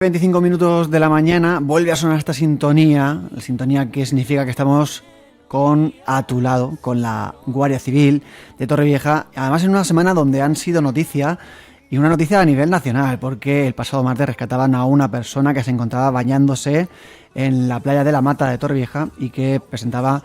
25 minutos de la mañana vuelve a sonar esta sintonía, la sintonía que significa que estamos a tu lado, con la Guardia Civil de Torrevieja, además en una semana donde han sido noticia, y una noticia a nivel nacional, porque el pasado martes rescataban a una persona que se encontraba bañándose en la playa de la Mata de Torrevieja y que presentaba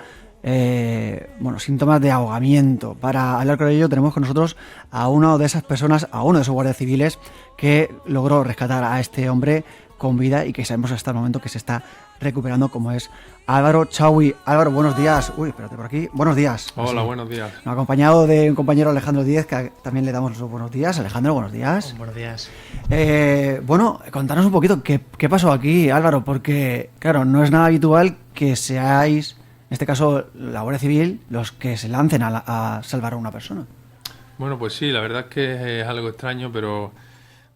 síntomas de ahogamiento. Para hablar con ello tenemos con nosotros a una de esas personas, a uno de esos guardias civiles que logró rescatar a este hombre con vida y que sabemos hasta el momento que se está recuperando, como es Álvaro Chaui. Álvaro, buenos días. Uy, espérate por aquí. Buenos días. Hola, sí. Buenos díaz. Acompañado de un compañero, Alejandro Díez, que también le damos los buenos días. Alejandro, buenos días. Buenos días. Contanos un poquito qué pasó aquí, Álvaro, porque, claro, no es nada habitual que seáis, en este caso, la Guardia Civil, los que se lancen a salvar a una persona. Bueno, pues sí, la verdad es que es algo extraño, pero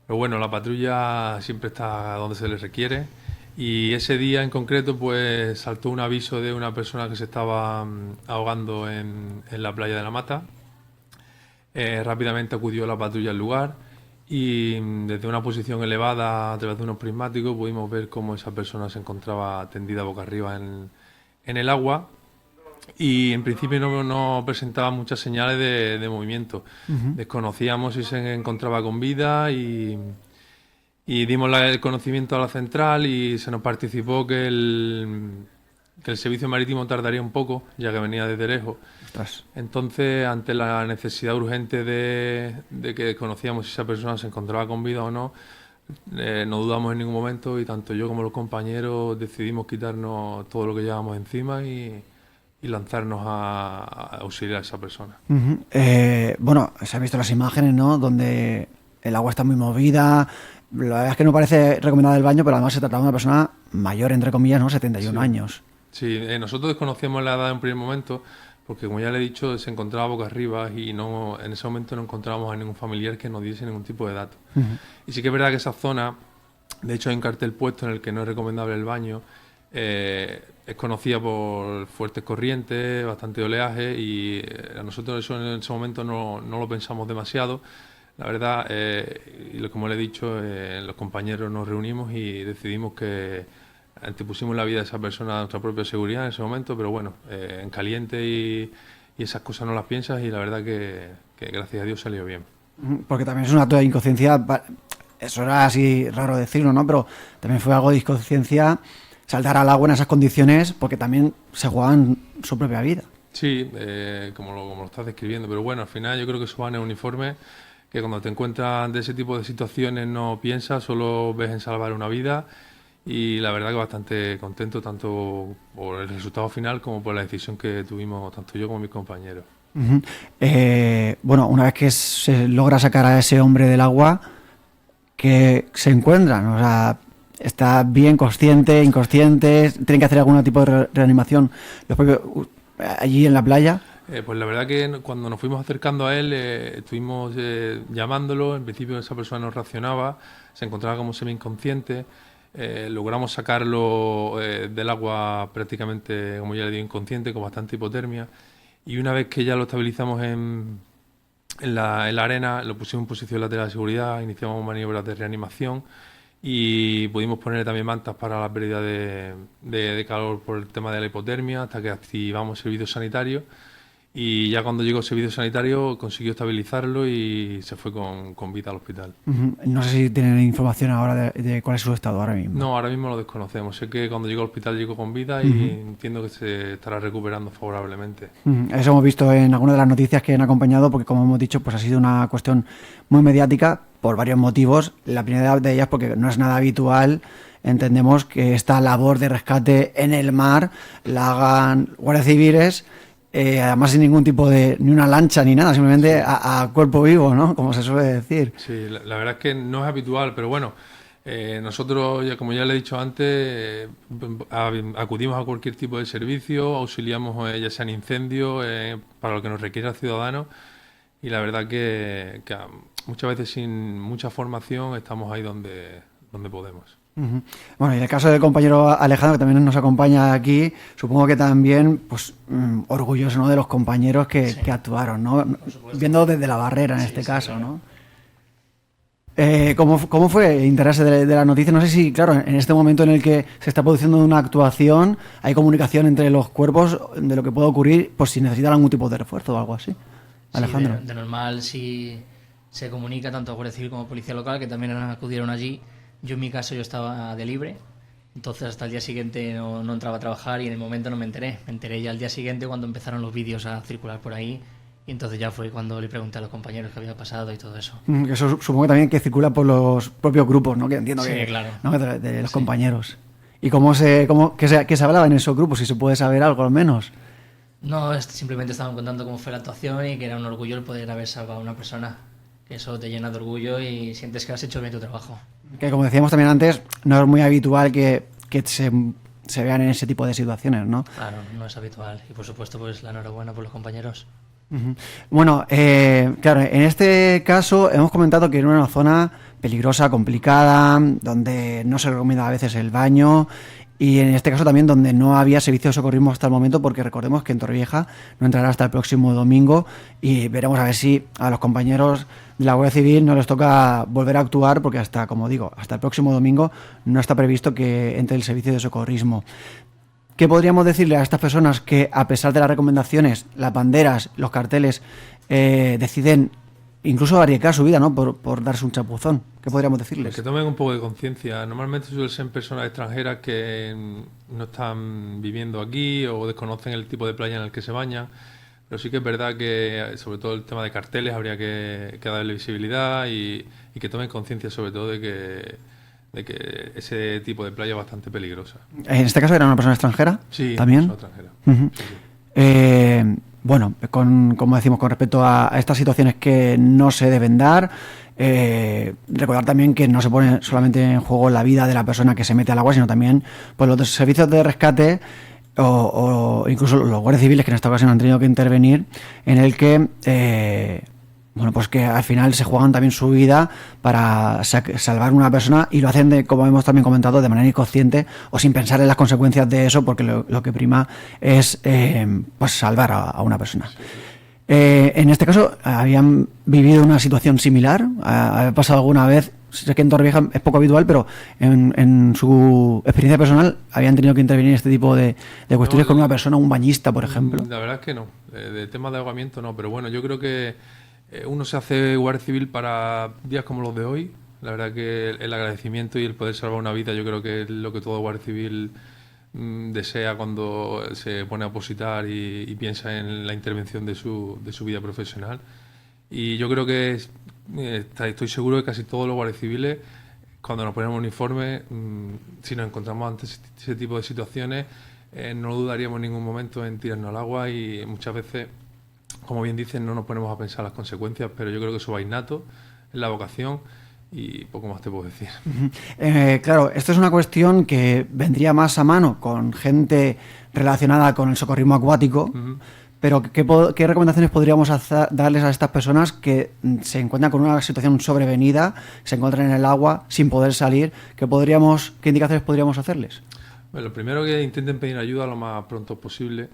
bueno, la patrulla siempre está donde se le requiere. Y ese día en concreto, pues saltó un aviso de una persona que se estaba ahogando en la playa de la Mata. Rápidamente acudió la patrulla al lugar y desde una posición elevada, a través de unos prismáticos, pudimos ver cómo esa persona se encontraba tendida boca arriba en el agua. Y en principio no presentaba muchas señales de movimiento. Uh-huh. Desconocíamos si se encontraba con vida y dimos el conocimiento a la central y se nos participó que el servicio marítimo tardaría un poco, ya que venía desde lejos. Ostras. Entonces, ante la necesidad urgente de que conocíamos si esa persona se encontraba con vida o no, no dudamos en ningún momento y tanto yo como los compañeros decidimos quitarnos todo lo que llevábamos encima y lanzarnos a auxiliar a esa persona. Uh-huh. Se han visto las imágenes, ¿no?, donde el agua está muy movida. La verdad es que no parece recomendable el baño, pero además se trataba de una persona mayor, entre comillas, ¿no?, 71 años. Sí, nosotros desconocíamos la edad en primer momento, porque como ya le he dicho, se encontraba boca arriba y en ese momento no encontrábamos a ningún familiar que nos diese ningún tipo de dato. Uh-huh. Y sí que es verdad que esa zona, de hecho hay un cartel puesto en el que no es recomendable el baño. Es conocida por fuertes corrientes, bastante oleaje y a nosotros eso en ese momento no lo pensamos demasiado. La verdad, como le he dicho, los compañeros nos reunimos y decidimos que antepusimos la vida de esa persona a nuestra propia seguridad en ese momento, pero bueno, en caliente y esas cosas no las piensas y la verdad que gracias a Dios salió bien. Porque también es un acto de inconsciencia, eso era así raro decirlo, ¿no? Pero también fue algo de inconsciencia saltar al agua en esas condiciones porque también se jugaban su propia vida. Sí, como lo estás describiendo, pero bueno, al final yo creo que eso va en el uniforme, que cuando te encuentras de ese tipo de situaciones no piensas, solo ves en salvar una vida y la verdad que bastante contento tanto por el resultado final como por la decisión que tuvimos tanto yo como mis compañeros. Uh-huh. Una vez que se logra sacar a ese hombre del agua, ¿qué se encuentran? O sea, ¿está bien, consciente, inconsciente? ¿Tienen que hacer algún tipo de reanimación los propios allí en la playa? Pues la verdad que cuando nos fuimos acercando a él, estuvimos llamándolo. En principio esa persona no reaccionaba, se encontraba como semi-inconsciente. Logramos sacarlo del agua prácticamente, como ya le digo, inconsciente, con bastante hipotermia. Y una vez que ya lo estabilizamos en la arena, lo pusimos en posición lateral de seguridad, iniciamos maniobras de reanimación y pudimos ponerle también mantas para la pérdida de calor por el tema de la hipotermia hasta que activamos servicio sanitario y ya cuando llegó el servicio sanitario consiguió estabilizarlo y se fue con vida al hospital. Uh-huh. No sé si tienen información ahora de cuál es su estado ahora mismo. No, ahora mismo lo desconocemos. Sé que cuando llegó al hospital llegó con vida y entiendo que se estará recuperando favorablemente. Eso hemos visto en algunas de las noticias que han acompañado porque, como hemos dicho, pues ha sido una cuestión muy mediática por varios motivos. La primera de ellas porque no es nada habitual. Entendemos que esta labor de rescate en el mar la hagan guardias civiles, además sin ningún tipo ni una lancha ni nada, simplemente a cuerpo vivo, ¿no?, como se suele decir. Sí, la verdad es que no es habitual, pero bueno, nosotros, como ya le he dicho antes, acudimos a cualquier tipo de servicio, auxiliamos ya sea en incendio, para lo que nos requiera el ciudadano, y la verdad que muchas veces sin mucha formación estamos ahí donde podemos. Uh-huh. Bueno, y en el caso del compañero Alejandro, que también nos acompaña aquí, supongo que también pues orgulloso, ¿no?, de los compañeros que actuaron, ¿no?, viendo desde la barrera en este caso, ¿no? ¿Cómo fue enterarse de la noticia? No sé si, claro, en este momento en el que se está produciendo una actuación, hay comunicación entre los cuerpos de lo que puede ocurrir, pues si necesitan algún tipo de refuerzo o algo así. Alejandro. Sí, de normal sí se comunica tanto a Guardia Civil como a Policía Local, que también acudieron allí. Yo en mi caso yo estaba de libre, entonces hasta el día siguiente no entraba a trabajar y en el momento no me enteré. Me enteré ya al día siguiente cuando empezaron los vídeos a circular por ahí. Y entonces ya fue cuando le pregunté a los compañeros qué había pasado y todo eso. Eso supongo también que circula por los propios grupos, ¿no? Que entiendo Sí, que, claro. ¿no? de los compañeros. ¿Y qué se hablaba en esos grupos? Si se puede saber algo al menos. No, simplemente estaban contando cómo fue la actuación y que era un orgullo el poder haber salvado a una persona. Que eso te llena de orgullo y sientes que has hecho bien tu trabajo. Que como decíamos también antes, no es muy habitual que se vean en ese tipo de situaciones, ¿no? Claro, no es habitual. Y por supuesto, pues la enhorabuena por los compañeros. Uh-huh. Bueno, claro, en este caso hemos comentado que era una zona peligrosa, complicada, donde no se recomienda a veces el baño y en este caso también donde no había servicio de socorrismo hasta el momento, porque recordemos que en Torrevieja no entrará hasta el próximo domingo y veremos a ver si a los compañeros de la Guardia Civil no les toca volver a actuar, porque hasta, como digo, hasta el próximo domingo no está previsto que entre el servicio de socorrismo. ¿Qué podríamos decirle a estas personas que, a pesar de las recomendaciones, las banderas, los carteles, deciden incluso arriesgar su vida, ¿no? por darse un chapuzón? ¿Qué podríamos decirles? Que tomen un poco de conciencia. Normalmente suelen ser personas extranjeras que no están viviendo aquí o desconocen el tipo de playa en el que se bañan. Pero sí que es verdad que, sobre todo el tema de carteles, habría que darle visibilidad y que tomen conciencia, sobre todo, de que ese tipo de playa es bastante peligrosa. ¿En este caso era una persona extranjera? Sí, ¿también? una persona extranjera. Uh-huh. Sí. Bueno, como decimos, con respecto a estas situaciones que no se deben dar, recordar también que no se pone solamente en juego la vida de la persona que se mete al agua, sino también pues, los servicios de rescate o incluso los guardias civiles que en esta ocasión han tenido que intervenir, en el que bueno, pues que al final se juegan también su vida para salvar a una persona y lo hacen, como hemos también comentado, de manera inconsciente o sin pensar en las consecuencias de eso, porque lo que prima es pues salvar a una persona. En este caso, ¿habían vivido una situación similar? ¿Ha pasado alguna vez? Sé que en Torrevieja es poco habitual, pero en su experiencia personal, ¿habían tenido que intervenir en este tipo de cuestiones con una persona, un bañista, por ejemplo? La verdad es que no. De temas de ahogamiento no, pero bueno, yo creo que uno se hace guardia civil para días como los de hoy. La verdad que el agradecimiento y el poder salvar una vida, yo creo que es lo que todo guardia civil desea cuando se pone a opositar y piensa en la intervención de su vida profesional. Y yo creo que estoy seguro de que casi todos los guardias civiles, cuando nos ponemos uniforme, si nos encontramos ante ese tipo de situaciones, no dudaríamos en ningún momento en tirarnos al agua y muchas veces, como bien dicen, no nos ponemos a pensar las consecuencias, pero yo creo que eso va innato, en la vocación y poco más te puedo decir. Claro, esto es una cuestión que vendría más a mano con gente relacionada con el socorrismo acuático, pero ¿qué recomendaciones podríamos darles a estas personas que se encuentran con una situación sobrevenida, se encuentran en el agua sin poder salir? ¿Qué indicaciones podríamos hacerles? Bueno, lo primero, que intenten pedir ayuda lo más pronto posible.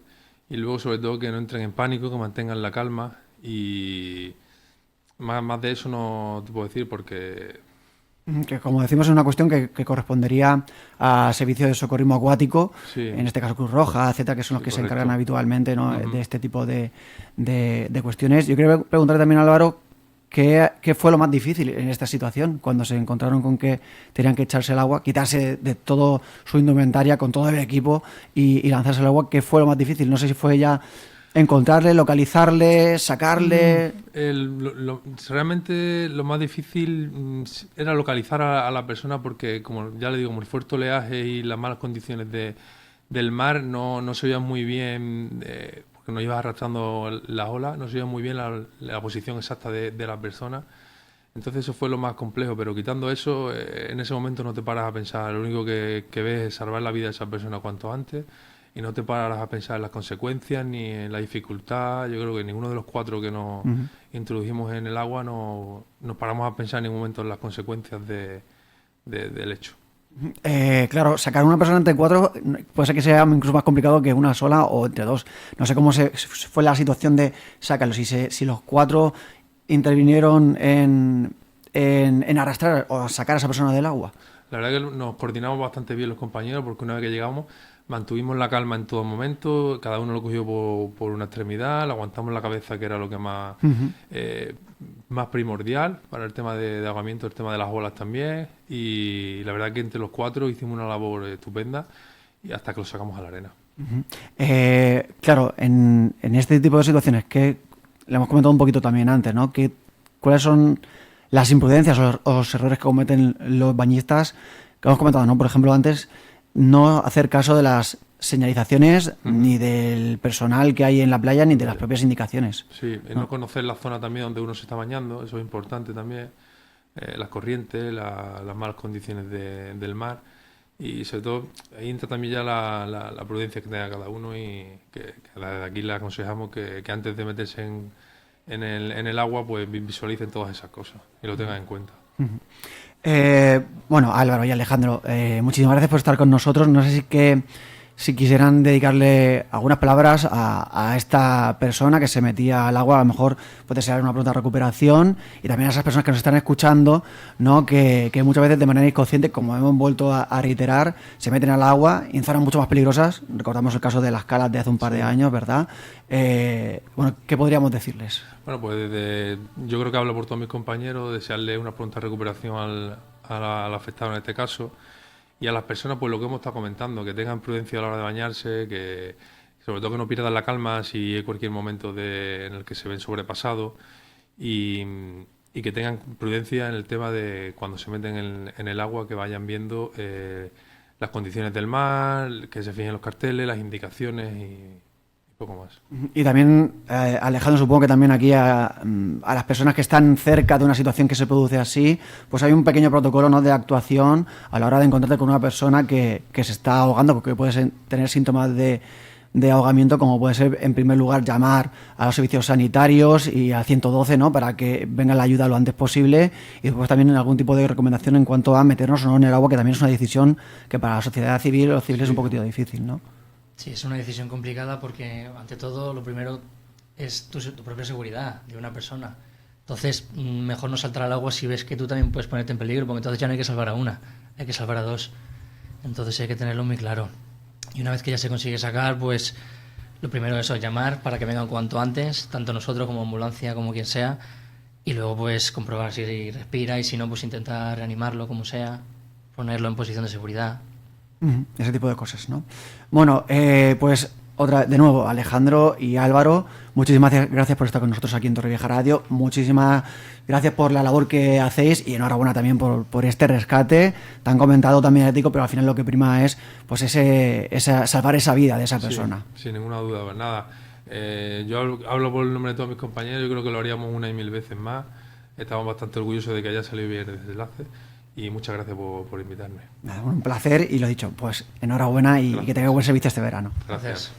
Y luego, sobre todo, que no entren en pánico, que mantengan la calma. Y más de eso no te puedo decir porque... Que, como decimos, es una cuestión que correspondería a servicios de socorrismo acuático, sí. En este caso Cruz Roja, etcétera, que son los que correcto. Se encargan habitualmente, ¿no? De este tipo de cuestiones. Yo quería preguntarle también a Álvaro ¿qué fue lo más difícil en esta situación? Cuando se encontraron con que tenían que echarse al agua, quitarse de todo su indumentaria, con todo el equipo y lanzarse al agua. ¿Qué fue lo más difícil? No sé si fue ya encontrarle, localizarle, sacarle... Realmente lo más difícil era localizar a la persona porque, como ya le digo, como el fuerte oleaje y las malas condiciones del mar no se veían muy bien... que nos iba arrastrando las olas, no se veía muy bien la posición exacta de la persona. Entonces eso fue lo más complejo, pero quitando eso, en ese momento no te paras a pensar, lo único que ves es salvar la vida de esa persona cuanto antes y no te paras a pensar en las consecuencias ni en la dificultad. Yo creo que ninguno de los cuatro que nos introdujimos en el agua nos paramos a pensar en ningún momento en las consecuencias del hecho. Claro, sacar a una persona entre cuatro puede ser que sea incluso más complicado que una sola o entre dos. No sé cómo fue la situación de sacarlo, si los cuatro intervinieron en en arrastrar o sacar a esa persona del agua? La verdad que nos coordinamos bastante bien los compañeros, porque una vez que llegamos mantuvimos la calma en todo momento, cada uno lo cogió por una extremidad, le aguantamos la cabeza, que era lo que más, más primordial para el tema de ahogamiento, el tema de las olas también, y la verdad que entre los 4 hicimos una labor estupenda y hasta que lo sacamos a la arena. Claro, en este tipo de situaciones, que le hemos comentado un poquito también antes, ¿no? ¿Cuáles son las imprudencias o los errores que cometen los bañistas? Que hemos comentado, ¿no? Por ejemplo, antes, no hacer caso de las señalizaciones ni del personal que hay en la playa ni de las propias indicaciones. Sí, no conocer la zona también donde uno se está bañando, eso es importante también. Las corrientes, las malas condiciones del mar, y sobre todo ahí entra también ya la prudencia que tenga cada uno, y que desde aquí le aconsejamos que antes de meterse en el agua, pues visualicen todas esas cosas y lo tengan en cuenta. Bueno, Álvaro y Alejandro, muchísimas gracias por estar con nosotros. No sé si quisieran dedicarle algunas palabras a esta persona que se metía al agua. A lo mejor puede ser una pronta recuperación, y también a esas personas que nos están escuchando, ¿no? Que muchas veces de manera inconsciente, como hemos vuelto a reiterar, se meten al agua en zonas mucho más peligrosas. Recordamos el caso de las calas de hace un par de años, ¿verdad? Bueno, ¿qué podríamos decirles? Bueno, pues yo creo que hablo por todos mis compañeros, desearle una pronta recuperación al afectado en este caso, y a las personas, pues lo que hemos estado comentando, que tengan prudencia a la hora de bañarse, que sobre todo que no pierdan la calma si hay cualquier momento en el que se ven sobrepasados, y que tengan prudencia en el tema de cuando se meten en el agua, que vayan viendo las condiciones del mar, que se fijen los carteles, las indicaciones y poco más. Y también, Alejandro, supongo que también aquí a las personas que están cerca de una situación que se produce así, pues hay un pequeño protocolo, ¿no?, de actuación a la hora de encontrarte con una persona que se está ahogando, porque puede tener síntomas de ahogamiento, como puede ser, en primer lugar, llamar a los servicios sanitarios y al 112, ¿no?, para que venga la ayuda lo antes posible, y después también algún tipo de recomendación en cuanto a meternos o no en el agua, que también es una decisión que para la sociedad civil o civil es un poquito difícil, ¿no? Sí, es una decisión complicada porque, ante todo, lo primero es tu propia seguridad de una persona. Entonces, mejor no saltar al agua si ves que tú también puedes ponerte en peligro, porque entonces ya no hay que salvar a una, hay que salvar a dos. Entonces hay que tenerlo muy claro. Y una vez que ya se consigue sacar, pues lo primero es llamar para que vengan cuanto antes, tanto nosotros como ambulancia, como quien sea, y luego pues comprobar si respira, y si no, pues intentar reanimarlo como sea, ponerlo en posición de seguridad. Ese tipo de cosas, ¿no? Bueno, pues de nuevo, Alejandro y Álvaro, muchísimas gracias por estar con nosotros aquí en Torrevieja Radio. Muchísimas gracias por la labor que hacéis, y enhorabuena también por este rescate tan comentado, también ético, pero al final lo que prima es pues salvar esa vida de esa persona. Sí, sin ninguna duda, pues nada. Yo hablo por el nombre de todos mis compañeros, yo creo que lo haríamos una y mil veces más. Estamos bastante orgullosos de que haya salido bien el desenlace. Y muchas gracias por invitarme. Nada, un placer, y lo dicho, pues enhorabuena y que tenga buen servicio este verano. Gracias.